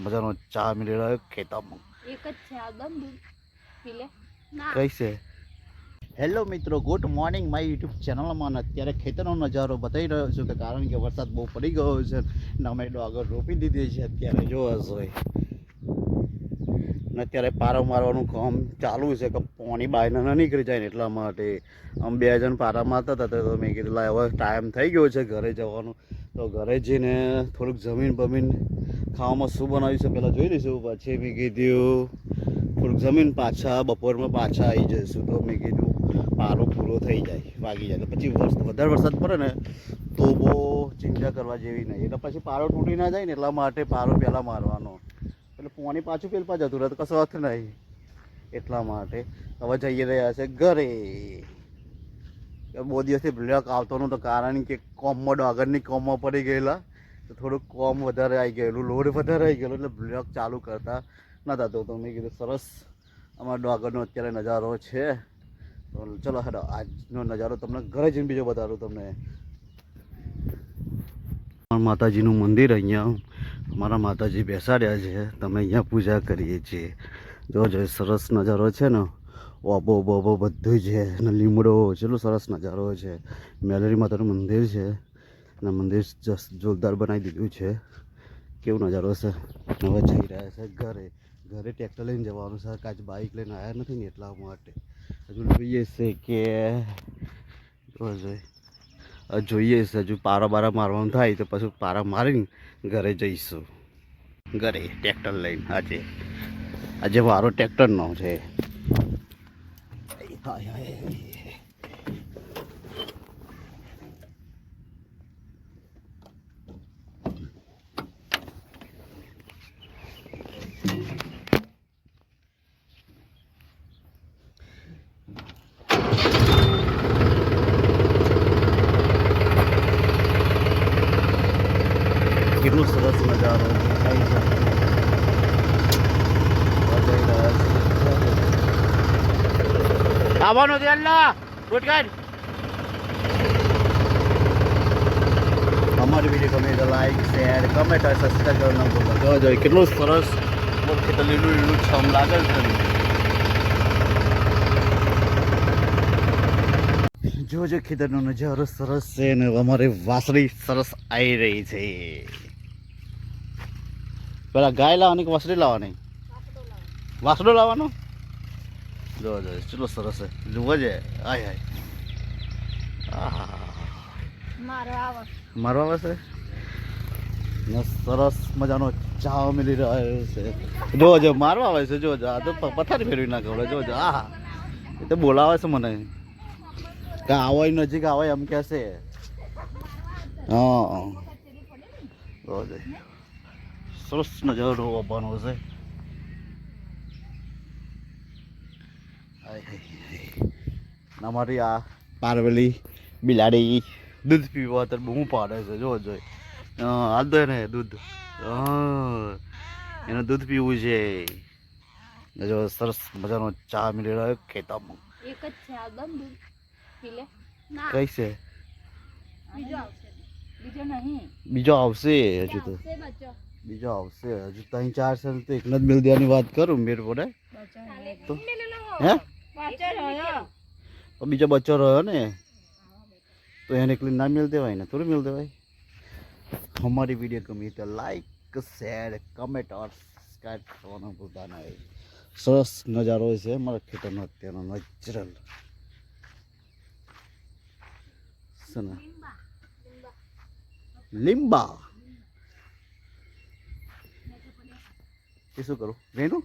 મજાનો ચા મળી રહ્યો ખેતરમાં એક જ છે આ દમ દૂધ પી લે ના કઈસે હેલો મિત્રો ગુડ મોર્નિંગ માય યુટ્યુબ ચેનલમાં અત્યારે ખેતરનો નજારો બતાવી રહ્યો છું કે કારણ કે વરસાદ બહુ પડી ગયો છે ને અમે આગળ રોપી દીધી છે અત્યારે જો હશે ને અત્યારે પારો મારવાનું કામ ચાલુ છે કે પાણી બહાર ન નીકળી જાય ને એટલા માટે આમ બે જણ પારા મારતા હતા તો મેં કીધું હવે ટાઈમ થઈ ગયો છે ઘરે જવાનું તો ઘરે જઈને થોડુંક જમીન બમીન ખાવામાં શું બનાવ્યું છે પહેલાં જોઈ લઈશું પછી મેં કીધું થોડુંક જમીન પાછા બપોરમાં પાછા આવી જઈશું તો મેં કીધું પારો પૂરો થઈ જાય વાગી જાય તો પછી વધારે વરસાદ પડે ને તો બહુ ચિંતા કરવા જેવી નહીં એટલે પછી પારો તૂટી ના જાય ને એટલા માટે પારો પહેલાં મારવાનો એટલે પાણી પાછું પેલપા જતું રહે તો કશો અર્થ નહીં એટલા માટે હવે જઈ રહ્યા છે ઘરે બહુ દિવસથી બ્લોક આવતો નહોતો કારણ કે કોમમાં આગળની કોમમાં પડી ગયેલા તો થોડુંક કોમ વધારે આવી ગયેલું લોડ વધારે આવી ગયેલો એટલે બ્લોક ચાલુ કરતા નહોતા તો મેં કીધું સરસ અમારા ડોગરનો અત્યારે નજારો છે તો ચલો હેડો આજનો નજારો તમને ઘરે જઈને બીજો બતાવું તમને માતાજીનું મંદિર અહીંયા અમારા માતાજી બેસાડ્યા છે તમે અહીંયા પૂજા કરીએ છીએ જો સરસ નજારો છે ને ઓબો બોબો બધું છે અને લીમડો ચેટલું સરસ નજારો છે મેલેરી માતાનું મંદિર છે અને મંદિર જોરદાર બનાવી દીધું છે કેવું નજારો છે હવે જઈ રહ્યા છે ઘરે ટ્રેક્ટર લઈને જવાનું છે કાચ બાઇક લઈને આવ્યા નથી ને એટલા માટે હજુ જોઈએ છે કે જોઈએ છે હજુ પારા બારા મારવાનું થાય તો પછી પારા મારીને ઘરે જઈશું ઘરે ટ્રેક્ટર લઈને આજે મારો ટ્રેક્ટરનો છે કેટલો સરસ નજારો આવવાનું છે અલ્લા ગુડગાડ અમારી વિડીયો ગમે તો લાઈક શેર કમેન્ટ અને સબસ્ક્રાઈબ કરવાનું ભૂલતા જોઈ કેટલું સરસ ખેતર લીલું છમ લાગે છે જો ખેતરનો નજારો સરસ છે ને અમારી વાસળી સરસ આવી રહી છે પેલા ગાય લાવવાની કે વાસળી લાવવાની વાસડો લાવવાનો જો ચલો સરસ છે જુઓ છે આય મારવા આવે છે ને સરસ મજાનો ચા મળી રહ્યો છે જો મારવા આવે છે જો આ તો પથારી ફેરવી નાખે જો એ તો બોલાવે છે મને કે આવો નજીક આવે એમ કે છે હા સરસ નજારો આવવાનો છે અમારી આ પારવેલી બિલાડી દૂધ પીવા તો બહુ પાડે છે જો હાલ દો ને દૂધ એને દૂધ પીવું છે જો સરસ મજાનો ચા મળી રહ્યો ખેતરમાં એક જ છે આ દમ દૂધ પી લે ના કઈસે બીજો આવશે હજુ તો બીજો આવશે હજુ 3-4 છે તો એક જ મિલ દેવાની વાત કરું મેર પડે તો હે બીજો બચ્ચો રહ્યો ને તો એને એકલી ના મિલ દેવાય ને થોડું મિલ દેવાય અમારી વિડીયો ગમી તો લાઈક શેર કમેન્ટ ઓર સબસ્ક્રાઈબ કરવાનું ભૂલતા નહીં સરસ નજારો છે મારા ખેતરનો અત્યારનો નેચરલ લીંબા એ શું કરું રેનું